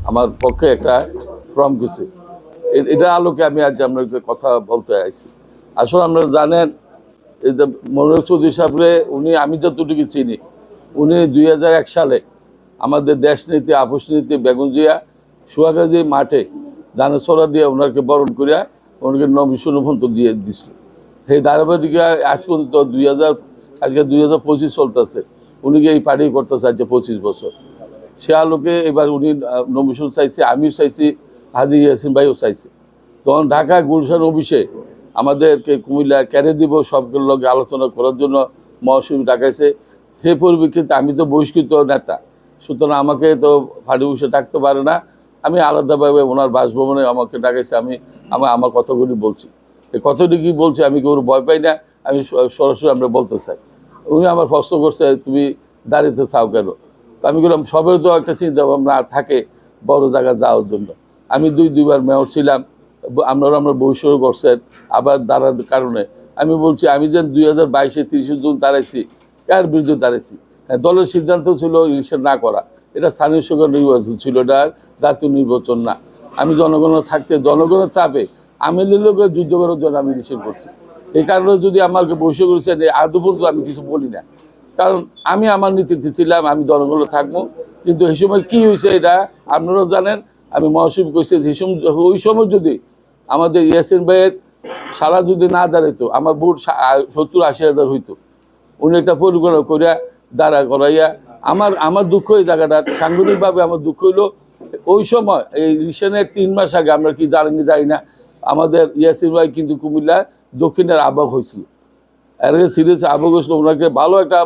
আমার পক্ষে একটা ফর্ম গেছে। এটা আলোকে আমি আজ আপনাকে কথা বলতে আইছি। আসলে আপনারা জানেন এই যে মনোহর চৌধুরী সাহেবরে আমি যতটুকু চিনি, উনি 2001 সালে আমাদের দেশ নীতি আপোষ নীতি বেগম জিয়া সুয়াগাজী মাঠে দানেছড়া দিয়ে ওনাকে বরণ করিয়া ওনাকে নমিশন দিয়ে দিছিল। সেই ধারাবাহিক আজ পর্যন্ত আজকে 2025 চলতেছে, উনিকে এই পার্টি করতেছে আজকে 25 বছর। সে আলোকে এবার উনি নমিশন চাইছে, আমিও চাইছি, হাজি ইয়াসিন ভাইও চাইছে। তখন ঢাকা গুলশান অফিসে আমাদেরকে কুমিল্লা ক্যারে দিব সবগুলোর লগে আলোচনা করার জন্য মহাসচিব ডাকাইছে। সে পরিপ্রেক্ষিতে আমি তো বহিষ্কৃত নেতা, সুতরাং আমাকে তো ফাঁড়ি বসে থাকতে পারে না। আমি আলাদাভাবে ওনার বাসভবনে আমাকে ডাকাইছে। আমি আমার কথাগুলি বলছি, এই কথাটি কি বলছি আমি কেউ ভয় পাই না, আমি সরাসরি আমরা বলতে চাই। উনি আমার প্রশ্ন করছে তুমি দাঁড়িয়েতে চাও কেন? তো আমি বললাম সবের তো একটা চিন্তা ভাবনা থাকে বড় জায়গায় যাওয়ার জন্য। আমি দুইবার মেয়র ছিলাম, আমরা বৈষয় করছেন আবার দাঁড়ার কারণে আমি বলছি আমি যেন 2022-এ 30 জুন দাঁড়াইছি, কার বিরুদ্ধে দাঁড়াইছি? হ্যাঁ, দলের সিদ্ধান্ত ছিল ইলেকশন না করা, এটা স্থানীয় সরকার নির্বাচন ছিল, এটা জাতীয় নির্বাচন না। আমি জনগণের থাকতে জনগণের চাপে আমি লোকের যুদ্ধ করার জন্য আমি ইলেকশন করছি। এই কারণে যদি আমাকে বৈষয় করেছেন আদৌ পর্যন্ত আমি কিছু বলি না, কারণ আমি আমার নীতিতে ছিলাম, আমি জনগণে থাকবো। কিন্তু এই সময় কী হয়েছে এটা আপনারাও জানেন। আমি মহাসচিব কইছি যে ওই সময় যদি আমাদের ইয়াসিন ভাইয়ের সারা যদি না দাঁড়াইতো আমার ভোট 70-80 হাজার হইতো। উনি একটা পরিকল্পনা করিয়া দাঁড়া করাইয়া আমার দুঃখ এই জায়গাটা সাংগঠনিকভাবে আমার দুঃখ হইলো ওই সময় এই ইলেকশনের 3 মাস আগে আমরা কি জানি না আমাদের ইয়াসিন ভাই কিন্তু কুমিল্লা দক্ষিণের আহ্বায়ক হয়েছিল। এর আগে সিরিয়াস আহ্বায়ক হয়েছিল, ওনাকে ভালো একটা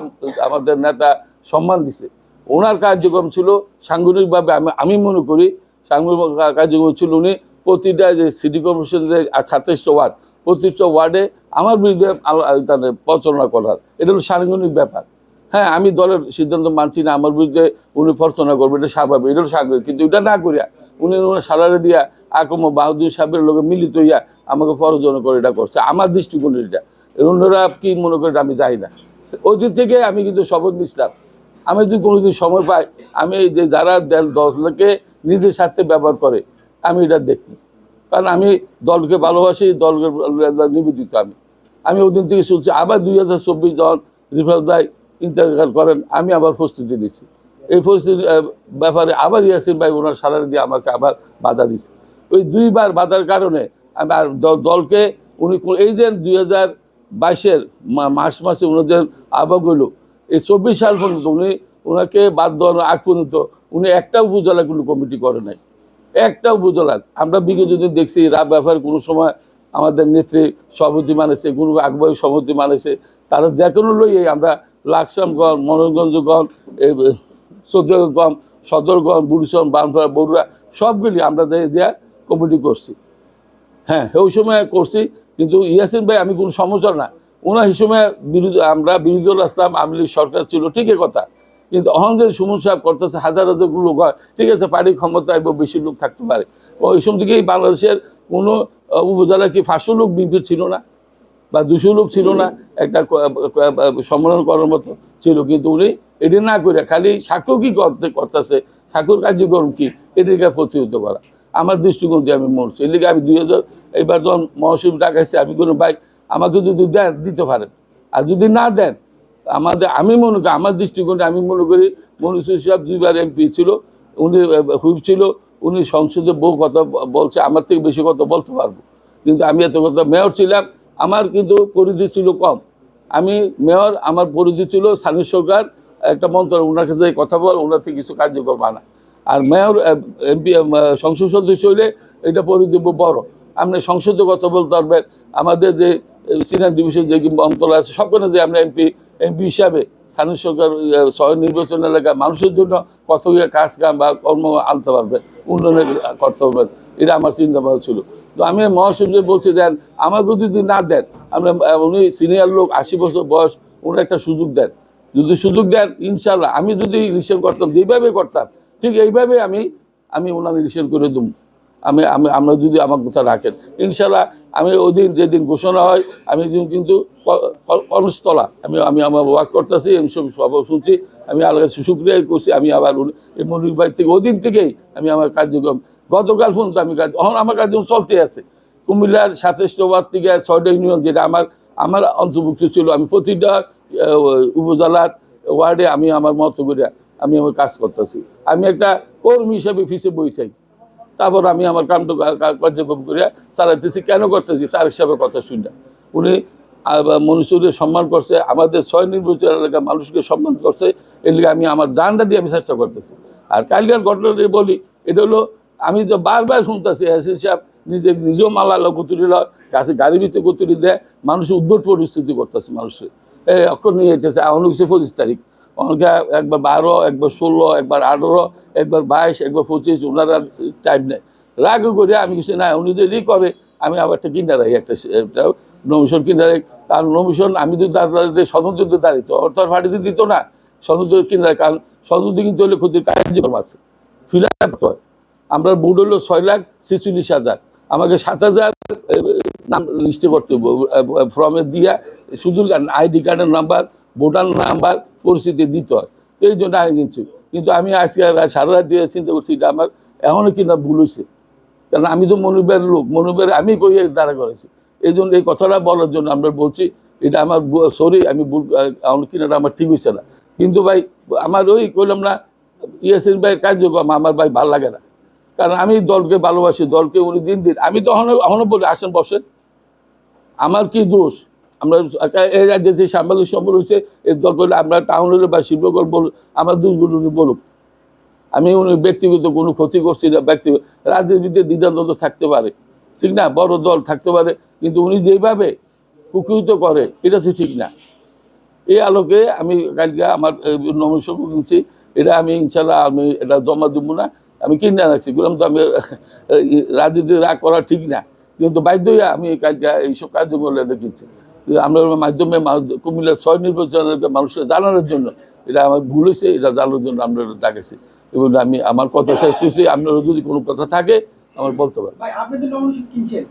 আমাদের নেতা সম্মান দিছে। ওনার কার্যক্রম ছিল সাংগঠনিকভাবে আমি মনে করি সাংগঠনিক কার্যক্রম ছিল উনি প্রতিটা যে সিটি কর্পোরেশনের 27টা ওয়ার্ড, প্রতিটা ওয়ার্ডে আমার বিরুদ্ধে প্রচারণা করার, এটা হলো সাংগঠনিক ব্যাপার। হ্যাঁ, আমি দলের সিদ্ধান্ত মানছি না, আমার বিরুদ্ধে উনি প্রচারণা করবে, এটা স্বাভাবিক, এটা হলো সাংগঠনিক। কিন্তু এটা না করিয়া উনি সালারে দিয়া আকম বাহাদুর সাহেবের লোকে মিলিত হইয়া আমাকে প্ররোচনা করে এটা করছে। আমার দৃষ্টিকোণ এটা, অন্যরা কি মনে করে আমি যাই না। ওই দিক থেকে আমি কিন্তু শপথ নিছিলাম, আমি যদি কোনোদিন সময় পাই আমি যে যারা দলকে নিজের স্বার্থে ব্যবহার করে আমি এটা দেখি, কারণ আমি দলকে ভালোবাসি, দলকে নিবেদিত। আমি ওই দিন থেকে শুনছি। আবার 2024 যখন রিফাত ভাই ইন্তেকাল করেন আমি আবার প্রস্তুতি নিছি। এই পরিস্থিতির ব্যাপারে আবার ইয়াসিন ভাই ওনার সালারি দিয়ে আমাকে আবার বাধা দিছে। ওই দুইবার বাধার কারণে আমি আর দলকে উনি এই যে 2022-এর মার্চ মাসে ওনাদের আহ্বায়ক হইল, এই 24 সাল পর্যন্ত ওনাকে বাদ দেওয়ার আগ পর্যন্ত উনি একটা উপজেলা কোনো কমিটি করে নাই, একটা উপজেলার। আমরা বিগত দিন দেখছি রাব ব্যাপারে কোনো সময় আমাদের নেত্রী সভাপতি মানেছে, কোনো আহ্বায়ক সভাপতি মানেছে, তারা যে কোনো লইয়ে আমরা লাকসামগঞ্জ, মনোরঞ্জনগঞ্জ, চৌদ্দগ্রাম, সদরগঞ্জ, বুড়িচন, বানপাড়া, বড়ুয়া সবগুলি আমরা যে কমিটি করছি। হ্যাঁ, ওই সময় করছি। কিন্তু ইয়াসিন ভাই আমি কোনো সমস্যা না, ওনার এই সময় আমরা বিরোধী দল আসলাম, আওয়ামী লীগ সরকার ছিল, ঠিকই কথা। কিন্তু অহন যে সুমন সাহেব করতেছে হাজার হাজার লোক হয়, ঠিক আছে, পার্টির ক্ষমতায় বেশি লোক থাকতে পারে। ওই সময় থেকেই বাংলাদেশের কোনো উপজেলায় কি 500 লোক বিএনপি ছিল না বা 200 লোক ছিল না একটা সম্মেলন করার মতো ছিল। কিন্তু উনি এটি না করে খালি সাক্ষ্য কী করতেছে, সাক্ষ্যর কার্যক্রম কি, এটিকে প্রতিহত করা আমার দৃষ্টিকোণ দিয়ে আমি মরছি। এর লিগে আমি 2000 এইবার যখন মহাসচিব ডাকাইছি আমি কোনো ভাই আমাকে যদি দেন দিতে পারেন, আর যদি না দেন আমি মনে করি আমার দৃষ্টিকোণে আমি মনে করি মনিসুর সাহেব 2বার এমপি ছিল, উনি হুইপ ছিল, উনি সংসদে বহু কথা বলছে, আমার থেকে বেশি কথা বলতে পারবো। কিন্তু আমি এত কথা মেয়র ছিলাম, আমার কিন্তু পরিধি ছিল কম। আমি মেয়র, আমার পরিধি ছিল স্থানীয় সরকার একটা মন্ত্রণালয়, ওনার কাছে কথা বল, ওনার থেকে কিছু কার্যকর বানা। আর মেয়র এমপি সংসদ সদস্য হইলে এটা পরিধি বড়, আপনি সংসদে কথা বলতে পারবেন। আমাদের যে সিনিয়র ডিভিশন যে মন্ত্রণালয় আছে সবখানে যে আমরা এমপি হিসাবে স্থানীয় সরকার স্বয়ং নির্বাচন এলাকায় মানুষের জন্য কত কাজ কাম বা কর্ম আনতে পারবেন, উন্নয়নের করতে পারবেন, এটা আমার চিন্তা ভাবনা ছিল। তো আমি মহাসচিবদের বলছি দেন, আমাকে যদি না দেন, আমরা উনি সিনিয়র লোক 80 বছর বয়স, ওনার একটা সুযোগ দেন। যদি সুযোগ দেন ইনশাল্লাহ আমি যদি ইলেকশন করতাম যেভাবে করতাম ঠিক এইভাবে আমি ওনার ইলেকশন করে দেব। আমরা যদি আমার কথা রাখেন ইনশাল্লাহ আমি ওই দিন যেদিন ঘোষণা হয় আমি কিন্তু কর্মস্থলা আমি আমার ওয়ার্ক করতেছি আমি সব শুনছি আমি আল্লাহ সুক্রিয়াই করছি আমি আবার এই মনির ভাই থেকে ওই দিন থেকেই আমি আমার কার্যক্রম গতকাল পর্যন্ত আমি এখন আমার কার্যক্রম চলতে আছে কুমিল্লার 27 ওয়ার্ড থেকে 6টা ইউনিয়ন যেটা আমার অন্তর্ভুক্ত ছিল আমি প্রতিটা উপজেলার ওয়ার্ডে আমি আমার মতো করে আমি আমার কাজ করতেছি আমি একটা কর্মী হিসেবে ফিসে বই চাই তারপর আমি আমার কামটা কার্যক্রম করে চালাইতেছি কেন করতেছি তার হিসাবে কথা শুনে উনি মনুষ্যদের সম্মান করছে আমাদের 6 নির্বাচন এলাকার মানুষকে সম্মান করছে এর লিগে আমি আমার জানটা দিয়ে আমি চেষ্টা করতেছি আর কালকের ঘটনাটি বলি এটা হলো আমি তো বারবার শুনতেছি এসি সাহেব নিজেও মালালো কতুরি গাছে গাড়ি ভিতরে কতুরি দেয় মানুষ উদ্ভট পরিস্থিতি করতেছে মানুষের অক্ষর নিয়ে যেতেছে এখন হচ্ছে 25 তারিখ অনেকে একবার 12 একবার 16 একবার 18 একবার 22 একবার 25 ওনারা টাইম নেয় রাগ করে আমি কিছু না উনি যদি করে আমি আবার একটা কিনা রাখি একটা নমিশন কিনা রাখি কারণ নমিশন আমি যদি স্বতন্ত্র দাঁড়িত অর্থাৎ ফাটিতে দিত না স্বতন্ত্র কিনা রাখি কারণ স্বতন্ত্র কিনতে হলে ক্ষতির কার্যক্রম আছে ফিল আপ হয় আমরা বোর্ড হলো 6,46,000 আমাকে 7,000 নাম লিস্টে করতে হবে ফর্মে দিয়া শুধু আইডি কার্ডের নাম্বার ভোটার নাম্বার পরিস্থিতি দিতে হয় এই জন্য আগে কিনছি কিন্তু আমি আজকে সারা রাত দিয়ে চিন্তা করছি এটা আমার এখনও কিনা ভুল হয়েছে কারণ আমি তো মনিবের লোক মনিবের আমি কই দ্বারা করেছি এই জন্য এই কথাটা বলার জন্য আমরা বলছি এটা আমার সরি আমি ভুল এখন কিনাটা আমার ঠিক হয়েছে না কিন্তু ভাই আমার ওই কইলাম না ইয়াসিন ভাইয়ের কার্যক্রম আমার ভাই ভালো লাগে না কারণ আমি দলকে ভালোবাসি দলকে উনি দিন আমি তো এখনো বলি আসেন বসেন আমার কি দোষ আমরা এই রাজ্যে যে সাংবাদিক সম্পর্ক হয়েছে এর দল করলে আমরা টাউন হলে বা শিল্পকর বলুন আমার দোষগুলো উনি বলুক আমি উনি ব্যক্তিগত কোনো ক্ষতি করছি না ব্যক্তিগত রাজনীতিতে দ্বিধাদ্বন্দ্ব থাকতে পারে ঠিক না বড় দল থাকতে পারে কিন্তু উনি যেভাবে কুকুরিত করে এটা তো ঠিক না এই আলোকে আমি কালকে আমার নমিশন কিনছি এটা আমি ইনশাল্লাহ আমি এটা জমা দেবো না আমি কিনে রাখছি বললাম তো আমি রাজনীতি রাগ করা ঠিক না কিন্তু বাধ্য হয়ে আমি কালকে এইসব কার্যক্রম দেখিয়েছি আমরা মাধ্যমে কুমিল্লার 6 নির্বাচনের মানুষকে জানানোর জন্য এটা আমার ভুল হয়েছে এটা জানানোর জন্য আমরা ডাকেছি এবং আমি আমার কথা শেষ হয়েছি আপনারা যদি কোনো কথা থাকে আমার বলতে পারেন। ভাই আপনি তো নমিনেশন কিনছেন